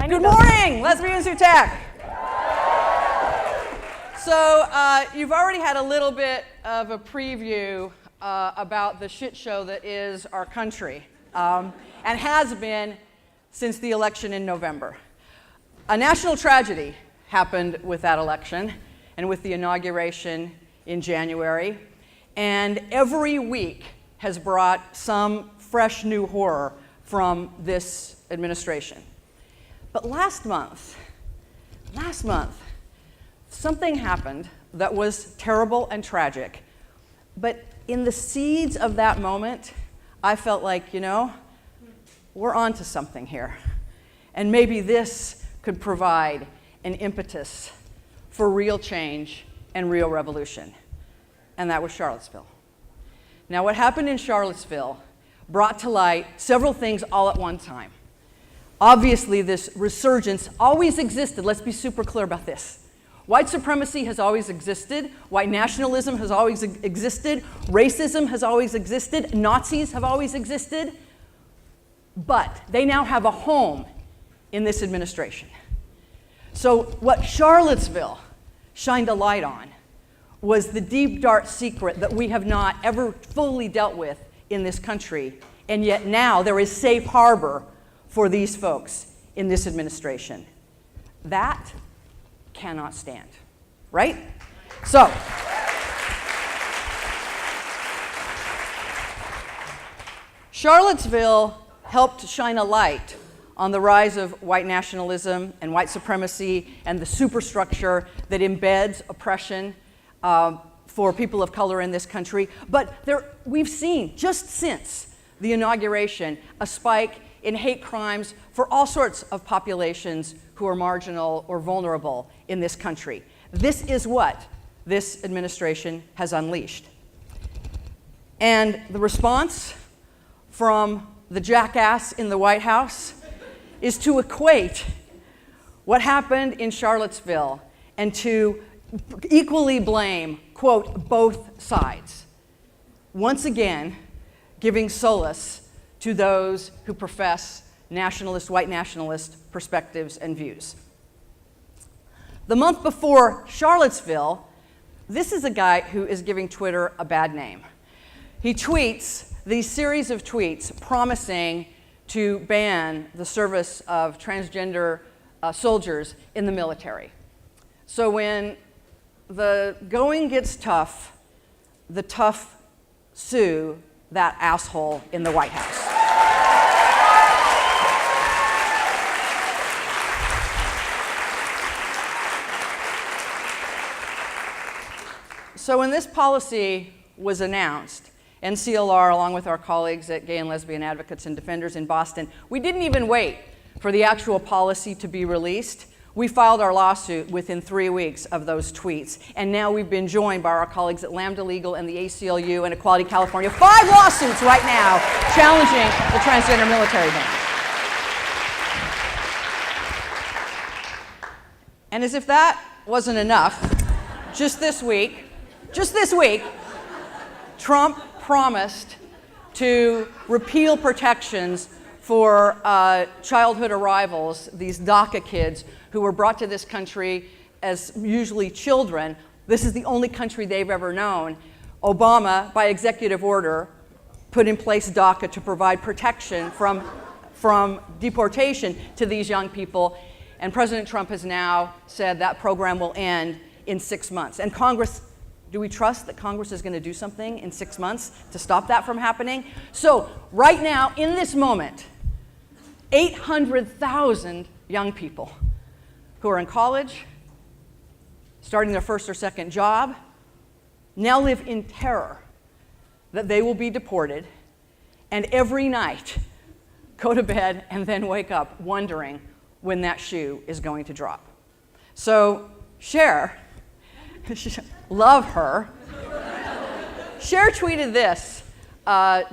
Good morning, lesbians who tech. So you've already had a little bit of a preview about the shit show that is our country, and has been since the election in November. A national tragedy happened with that election and with the inauguration in January, and every week has brought some fresh new horror from this administration. But last month, something happened that was terrible and tragic. But in the seeds of that moment, I felt like, we're onto something here. And maybe this could provide an impetus for real change and real revolution. And that was Charlottesville. Now, what happened in Charlottesville brought to light several things all at one time. Obviously, this resurgence always existed. Let's be super clear about this. White supremacy has always existed. White nationalism has always existed. Racism has always existed. Nazis have always existed. But they now have a home in this administration. So what Charlottesville shined a light on was the deep, dark secret that we have not ever fully dealt with in this country. And yet now there is safe harbor for these folks in this administration. That cannot stand, right? So, Charlottesville helped shine a light on the rise of white nationalism and white supremacy and the superstructure that embeds oppression for people of color in this country. But we've seen, just since the inauguration, a spike in hate crimes for all sorts of populations who are marginal or vulnerable in this country. This is what this administration has unleashed. And the response from the jackass in the White House is to equate what happened in Charlottesville and to equally blame, quote, both sides. Once again, giving solace to those who profess white nationalist perspectives and views. The month before Charlottesville, this is a guy who is giving Twitter a bad name. He tweets these series of tweets promising to ban the service of transgender soldiers in the military. So when the going gets tough, the tough sue that asshole in the White House. So when this policy was announced, NCLR, along with our colleagues at Gay and Lesbian Advocates and Defenders in Boston, we didn't even wait for the actual policy to be released. We filed our lawsuit within 3 weeks of those tweets. And now we've been joined by our colleagues at Lambda Legal and the ACLU and Equality California. 5 lawsuits right now challenging the transgender military ban. And as if that wasn't enough, just this week, Trump promised to repeal protections for childhood arrivals, these DACA kids who were brought to this country as usually children. This is the only country they've ever known. Obama, by executive order, put in place DACA to provide protection from deportation to these young people. And President Trump has now said that program will end in 6 months. And Congress, do we trust that Congress is going to do something in 6 months to stop that from happening? So right now, in this moment, 800,000 young people who are in college, starting their first or second job, now live in terror that they will be deported, and every night go to bed and then wake up wondering when that shoe is going to drop. So Cher, love her, Cher tweeted this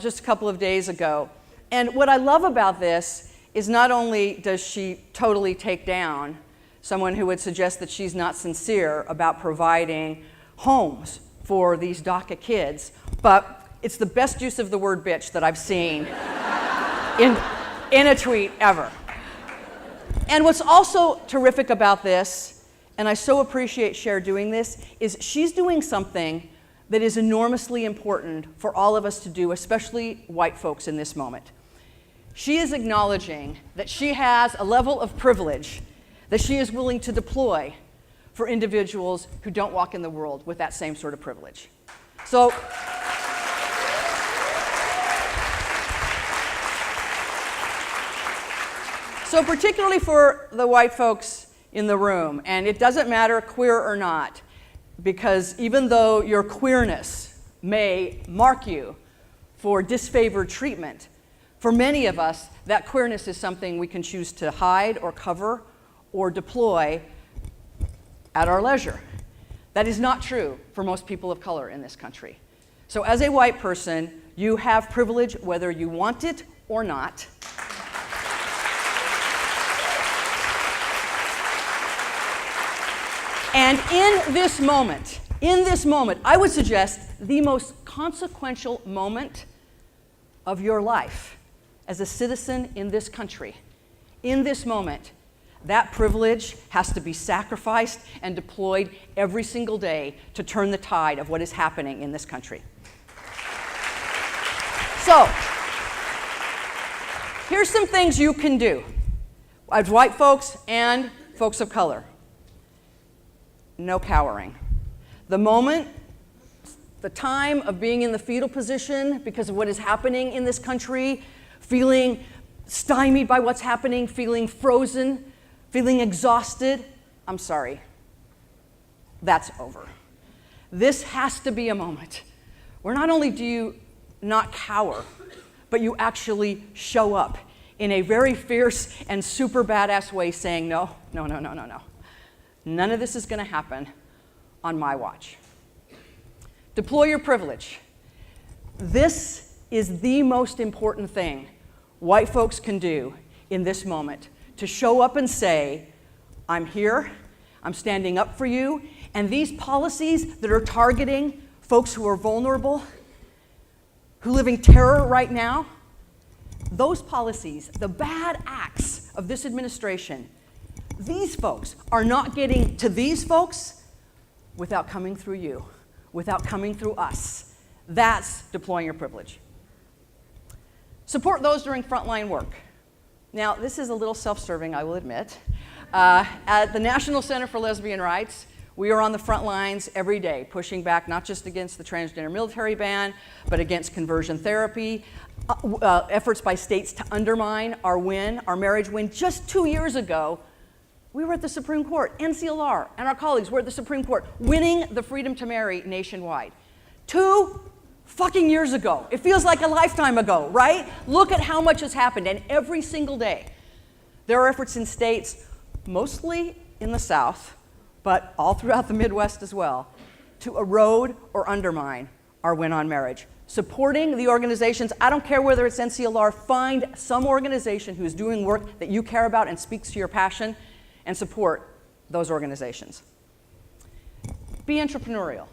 just a couple of days ago. And what I love about this is not only does she totally take down someone who would suggest that she's not sincere about providing homes for these DACA kids, but it's the best use of the word bitch that I've seen in a tweet ever. And what's also terrific about this, and I so appreciate Cher doing this, is she's doing something that is enormously important for all of us to do, especially white folks in this moment. She is acknowledging that she has a level of privilege that she is willing to deploy for individuals who don't walk in the world with that same sort of privilege. So particularly for the white folks in the room, and it doesn't matter queer or not, because even though your queerness may mark you for disfavored treatment, for many of us, that queerness is something we can choose to hide or cover or deploy at our leisure. That is not true for most people of color in this country. So as a white person, you have privilege whether you want it or not. And in this moment, I would suggest the most consequential moment of your life as a citizen in this country, in this moment, that privilege has to be sacrificed and deployed every single day to turn the tide of what is happening in this country. So, here's some things you can do as white folks and folks of color. No cowering. The moment, the time of being in the fetal position because of what is happening in this country, feeling stymied by what's happening, feeling frozen, feeling exhausted, I'm sorry, that's over. This has to be a moment where not only do you not cower, but you actually show up in a very fierce and super badass way saying, no. None of this is going to happen on my watch. Deploy your privilege. This is the most important thing white folks can do in this moment, to show up and say, I'm here, I'm standing up for you, and these policies that are targeting folks who are vulnerable, who live in terror right now, those policies, the bad acts of this administration, these folks are not getting to these folks without coming through you, without coming through us. That's deploying your privilege. Support those doing frontline work. Now, this is a little self-serving, I will admit. At the National Center for Lesbian Rights, we are on the front lines every day, pushing back not just against the transgender military ban, but against conversion therapy, efforts by states to undermine our win, our marriage win. Just 2 years ago, we were at the Supreme Court. NCLR and our colleagues were at the Supreme Court, winning the freedom to marry nationwide. 2 fucking years ago. It feels like a lifetime ago, right? Look at how much has happened, and every single day, there are efforts in states, mostly in the South, but all throughout the Midwest as well, to erode or undermine our win on marriage. Supporting the organizations, I don't care whether it's NCLR, find some organization who's doing work that you care about and speaks to your passion, and support those organizations. Be entrepreneurial.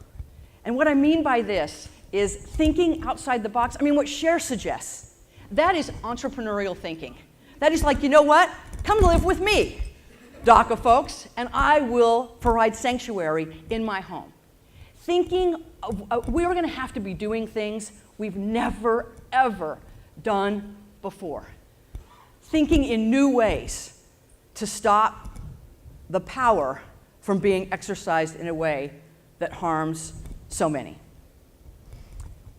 And what I mean by this is thinking outside the box. I mean, what Cher suggests, that is entrepreneurial thinking. That is like, you know what? Come live with me, DACA folks, and I will provide sanctuary in my home. Thinking, we're going to have to be doing things we've never, ever done before. Thinking in new ways to stop the power from being exercised in a way that harms so many.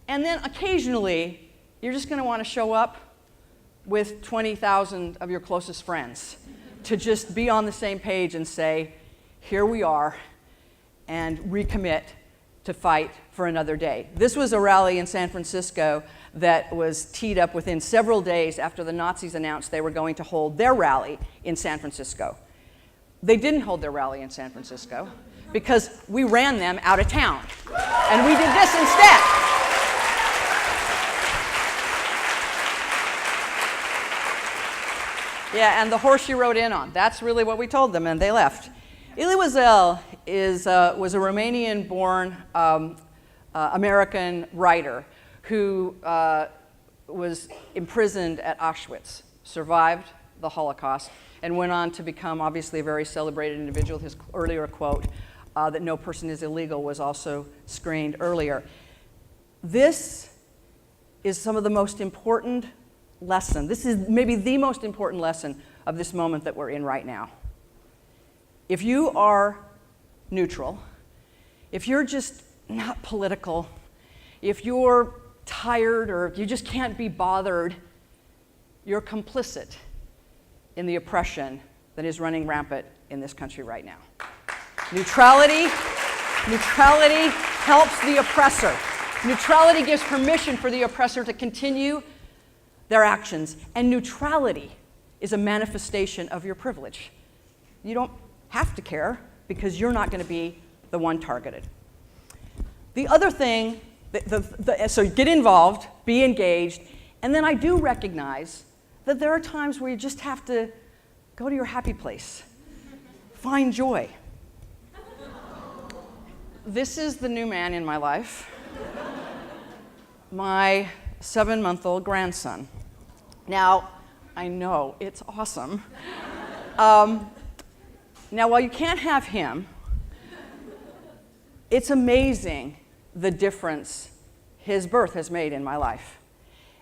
And then occasionally, you're just going to want to show up with 20,000 of your closest friends to just be on the same page and say, here we are, and recommit to fight for another day. This was a rally in San Francisco that was teed up within several days after the Nazis announced they were going to hold their rally in San Francisco. They didn't hold their rally in San Francisco because we ran them out of town. And we did this instead. Yeah, and the horse you rode in on. That's really what we told them, and they left. Elie Wiesel was a Romanian-born American writer who was imprisoned at Auschwitz, survived the Holocaust, and went on to become obviously a very celebrated individual. His earlier quote, that no person is illegal, was also screened earlier. This is some of the most important lesson. This is maybe the most important lesson of this moment that we're in right now. If you are neutral, if you're just not political, if you're tired or if you just can't be bothered, you're complicit in the oppression that is running rampant in this country right now. Neutrality helps the oppressor. Neutrality gives permission for the oppressor to continue their actions. And neutrality is a manifestation of your privilege. You don't have to care because you're not going to be the one targeted. The other thing, so get involved, be engaged, and then I do recognize that there are times where you just have to go to your happy place, find joy. This is the new man in my life, my 7-month-old grandson. Now, I know, it's awesome. Now, while you can't have him, it's amazing the difference his birth has made in my life.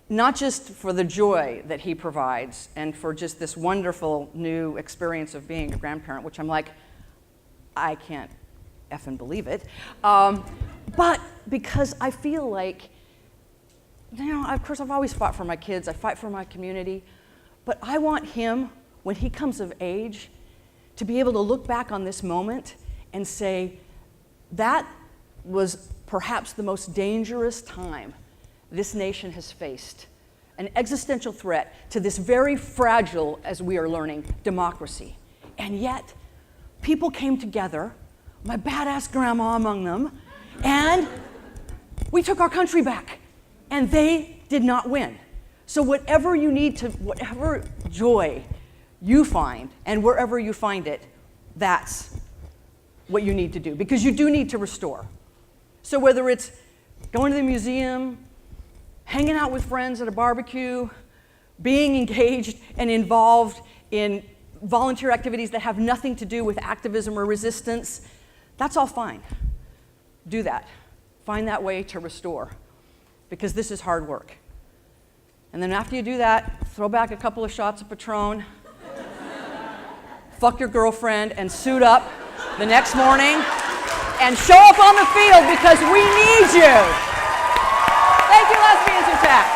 Not just for the joy that he provides and for just this wonderful new experience of being a grandparent, which I'm like, I can't effing believe it, but because I feel like, of course I've always fought for my kids, I fight for my community, but I want him, when he comes of age, to be able to look back on this moment and say, that was perhaps the most dangerous time this nation has faced, an existential threat to this very fragile, as we are learning, democracy. And yet, people came together, my badass grandma among them, and we took our country back. And they did not win. So whatever joy you find, and wherever you find it, that's what you need to do, because you do need to restore. So whether it's going to the museum, hanging out with friends at a barbecue, being engaged and involved in volunteer activities that have nothing to do with activism or resistance, that's all fine. Do that. Find that way to restore, because this is hard work. And then after you do that, throw back a couple of shots of Patron, fuck your girlfriend, and suit up the next morning, and show up on the field because we need you. Thank you, Lesbians Who Pack.